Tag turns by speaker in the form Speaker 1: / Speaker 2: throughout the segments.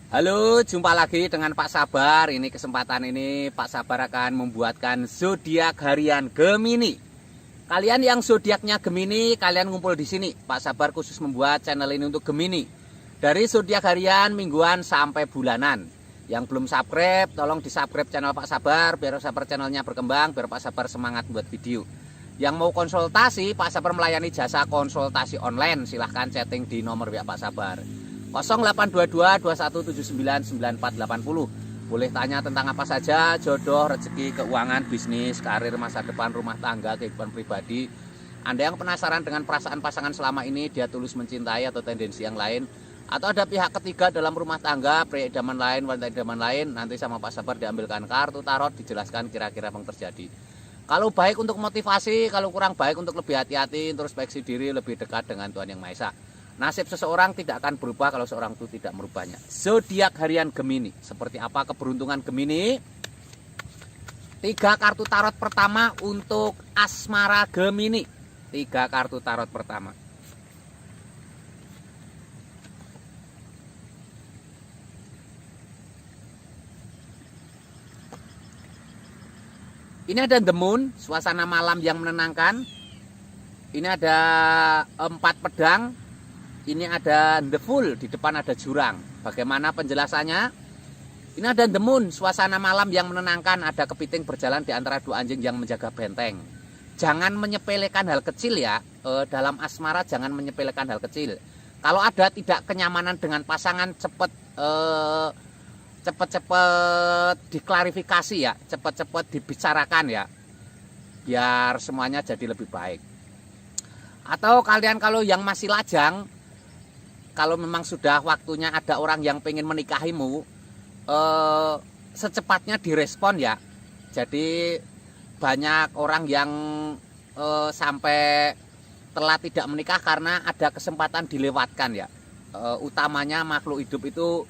Speaker 1: Halo, jumpa lagi dengan Pak Sabar. Ini kesempatan ini Pak Sabar akan membuatkan zodiak harian Gemini. Kalian yang zodiaknya Gemini, kalian ngumpul di sini. Pak Sabar khusus membuat channel ini untuk Gemini. Dari zodiak harian, mingguan sampai bulanan. Yang belum subscribe, tolong di-subscribe channel Pak Sabar biar Sabar channelnya berkembang, biar Pak Sabar semangat buat video. Yang mau konsultasi, Pak Sabar melayani jasa konsultasi online. Silahkan chatting di nomor WA Pak Sabar 0822 2179 9480. Boleh tanya tentang apa saja, jodoh, rezeki, keuangan, bisnis, karir, masa depan, rumah tangga, kehidupan pribadi. Anda yang penasaran dengan perasaan pasangan selama ini, dia tulus mencintai atau tendensi yang lain, atau ada pihak ketiga dalam rumah tangga, pria idaman lain, wanita idaman lain, nanti sama Pak Sabar diambilkan kartu tarot, dijelaskan kira-kira apa yang terjadi. Kalau baik untuk motivasi, kalau kurang baik untuk lebih hati-hati, introspeksi diri, lebih dekat dengan Tuhan Yang Maha Esa. Nasib seseorang tidak akan berubah kalau seorang itu tidak merubahnya. Zodiak harian Gemini. Seperti apa keberuntungan Gemini? 3 kartu tarot pertama untuk asmara Gemini. 3 kartu tarot pertama. Ini ada The Moon, suasana malam yang menenangkan. Ini ada 4 pedang. Ini ada The Fool, di depan ada jurang. Bagaimana penjelasannya? Ini ada The Moon, suasana malam yang menenangkan. Ada kepiting berjalan di antara 2 anjing yang menjaga benteng. Jangan menyepelekan hal kecil ya. Dalam asmara jangan menyepelekan hal kecil. Kalau ada tidak kenyamanan dengan pasangan, cepet diklarifikasi ya. Cepet dibicarakan ya. Biar semuanya jadi lebih baik. Atau kalian kalau yang masih lajang, kalau memang sudah waktunya ada orang yang pengen menikahimu, secepatnya direspon ya. Jadi banyak orang yang sampai telah tidak menikah karena ada kesempatan dilewatkan ya. Utamanya makhluk hidup itu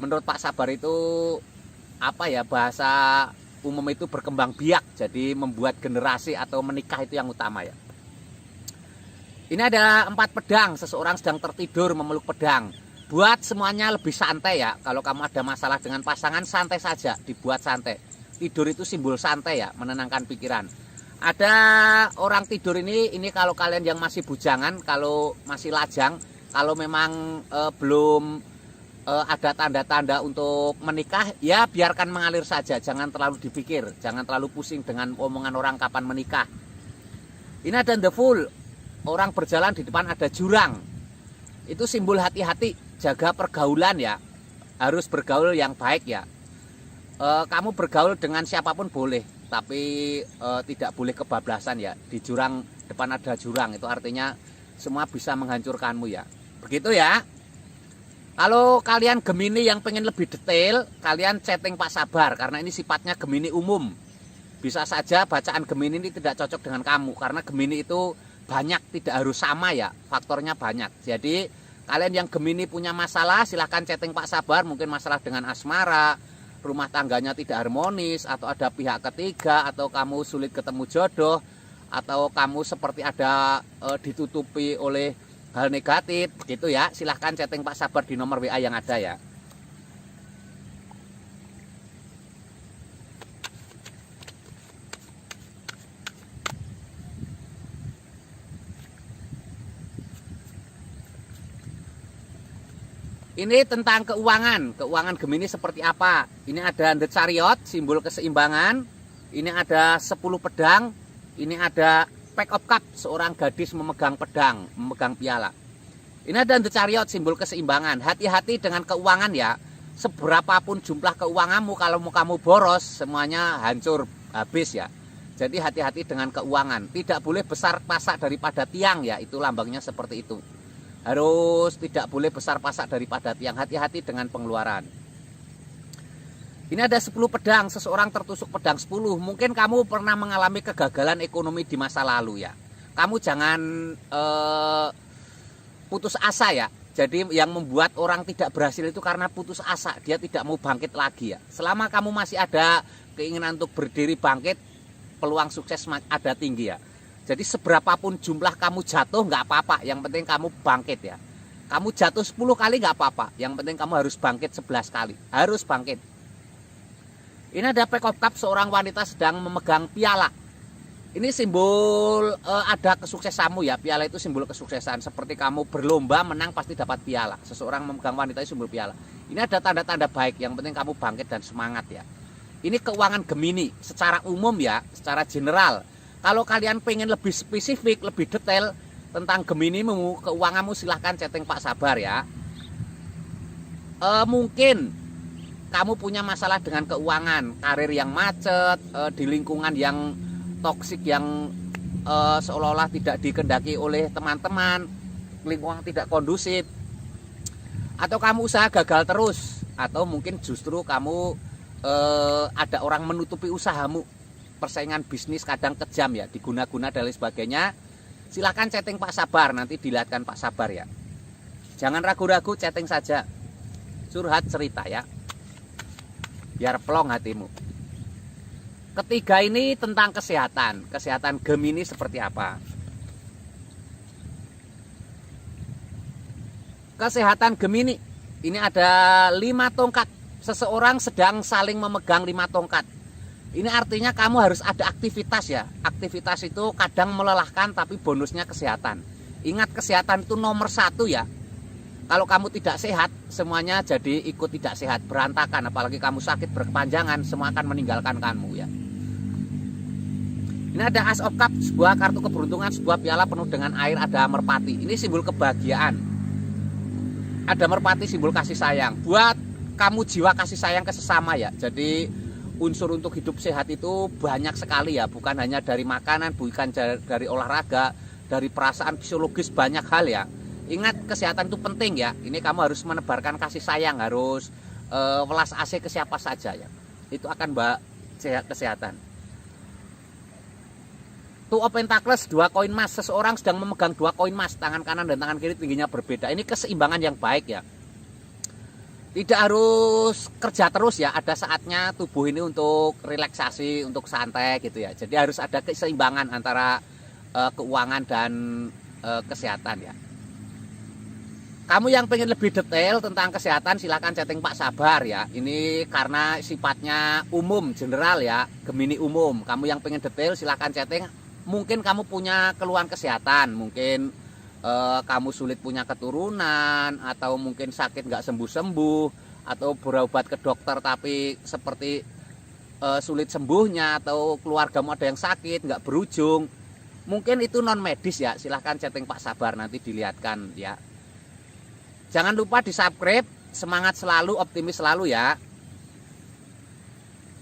Speaker 1: menurut Pak Sabar itu apa ya, bahasa umum itu berkembang biak. Jadi membuat generasi atau menikah itu yang utama ya. Ini ada 4 pedang, seseorang sedang tertidur memeluk pedang. Buat semuanya lebih santai ya. Kalau kamu ada masalah dengan pasangan, santai saja, dibuat santai. Tidur itu simbol santai ya, menenangkan pikiran. Ada orang tidur ini kalau kalian yang masih bujangan, kalau masih lajang, kalau memang belum ada tanda-tanda untuk menikah, ya biarkan mengalir saja, jangan terlalu dipikir, jangan terlalu pusing dengan omongan orang kapan menikah. Ini ada The Fool. Orang berjalan di depan ada jurang. Itu simbol hati-hati, jaga pergaulan ya. Harus bergaul yang baik ya. Kamu bergaul dengan siapapun boleh, tapi tidak boleh kebablasan ya. Di jurang depan ada jurang, itu artinya semua bisa menghancurkanmu ya. Begitu ya. Kalau kalian Gemini yang pengen lebih detail, kalian chatting Pak Sabar, karena ini sifatnya Gemini umum. Bisa saja bacaan Gemini ini tidak cocok dengan kamu, karena Gemini itu banyak, tidak harus sama ya, faktornya banyak. Jadi kalian yang Gemini punya masalah, silahkan chatting Pak Sabar. Mungkin masalah dengan asmara, rumah tangganya tidak harmonis, atau ada pihak ketiga, atau kamu sulit ketemu jodoh, atau kamu seperti ada ditutupi oleh hal negatif, begitu ya. Silahkan chatting Pak Sabar di nomor WA yang ada ya. Ini tentang keuangan Gemini seperti apa. Ini ada The Chariot, simbol keseimbangan. Ini ada 10 pedang. Ini ada Pack of Cups, seorang gadis memegang pedang, memegang piala. Ini ada The Chariot, simbol keseimbangan. Hati-hati dengan keuangan ya. Seberapapun jumlah keuanganmu, kalau kamu boros, semuanya hancur, habis ya. Jadi hati-hati dengan keuangan. Tidak boleh besar pasak daripada tiang ya, itu lambangnya seperti itu. Harus tidak boleh besar pasak daripada tiang. Hati-hati dengan pengeluaran. Ini ada 10 pedang, seseorang tertusuk pedang 10. Mungkin kamu pernah mengalami kegagalan ekonomi di masa lalu ya. Kamu jangan putus asa ya. Jadi yang membuat orang tidak berhasil itu karena putus asa. Dia tidak mau bangkit lagi ya. Selama kamu masih ada keinginan untuk berdiri bangkit, peluang sukses ada tinggi ya. Jadi seberapapun jumlah kamu jatuh nggak apa-apa, yang penting kamu bangkit ya. Kamu jatuh 10 kali nggak apa-apa. Yang penting kamu harus bangkit 11 kali. Harus bangkit. Ini ada Pack of Cups, seorang wanita sedang memegang piala. Ini simbol ada kesuksesanmu ya. Piala itu simbol kesuksesan. Seperti kamu berlomba menang pasti dapat piala. Seseorang memegang wanita itu simbol piala. Ini ada tanda-tanda baik. Yang penting kamu bangkit dan semangat ya. Ini keuangan Gemini secara umum ya, secara general. Kalau kalian pengen lebih spesifik, lebih detail tentang Geminimu, keuanganmu, silahkan chatting Pak Sabar ya. Mungkin kamu punya masalah dengan keuangan, karir yang macet, di lingkungan yang toksik, yang seolah-olah tidak dikendaki oleh teman-teman, lingkungan tidak kondusif, atau kamu usaha gagal terus, atau mungkin justru kamu ada orang menutupi usahamu, persaingan bisnis kadang kejam ya, diguna-guna dan lain sebagainya. Silahkan chatting Pak Sabar, nanti dilihatkan Pak Sabar ya. Jangan ragu-ragu, chatting saja, curhat cerita ya, biar plong hatimu. Ketiga ini tentang kesehatan. Kesehatan Gemini seperti apa? Kesehatan Gemini. Ini ada 5 tongkat. Seseorang sedang saling memegang 5 tongkat. Ini artinya kamu harus ada aktivitas ya. Aktivitas itu kadang melelahkan tapi bonusnya kesehatan. Ingat, kesehatan itu nomor 1 ya. Kalau kamu tidak sehat, semuanya jadi ikut tidak sehat, berantakan. Apalagi kamu sakit berkepanjangan, semua akan meninggalkan kamu ya. Ini ada Ace of Cups, sebuah kartu keberuntungan, sebuah piala penuh dengan air, ada merpati. Ini simbol kebahagiaan. Ada merpati, simbol kasih sayang. Buat kamu jiwa kasih sayang ke sesama ya. Jadi unsur untuk hidup sehat itu banyak sekali ya. Bukan hanya dari makanan, bukan dari olahraga, dari perasaan fisiologis, banyak hal ya. Ingat, kesehatan itu penting ya. Ini kamu harus menebarkan kasih sayang, harus welas asih ke siapa saja ya. Itu akan mbak kesehatan. Two of Pentacles, 2 koin emas. Seseorang sedang memegang 2 koin emas, tangan kanan dan tangan kiri tingginya berbeda. Ini keseimbangan yang baik ya. Tidak harus kerja terus ya, ada saatnya tubuh ini untuk relaksasi, untuk santai gitu ya. Jadi harus ada keseimbangan antara keuangan dan kesehatan ya. Kamu yang pengen lebih detail tentang kesehatan, silahkan chatting Pak Sabar ya. Ini karena sifatnya umum, general ya, Gemini umum. Kamu yang pengen detail silahkan chatting. Mungkin kamu punya keluhan kesehatan, mungkin kamu sulit punya keturunan, atau mungkin sakit nggak sembuh-sembuh, atau berobat ke dokter tapi seperti sulit sembuhnya, atau keluargamu ada yang sakit nggak berujung. Mungkin itu non medis ya, silahkan chatting Pak Sabar, nanti dilihatkan ya. Jangan lupa di subscribe, semangat selalu, optimis selalu ya.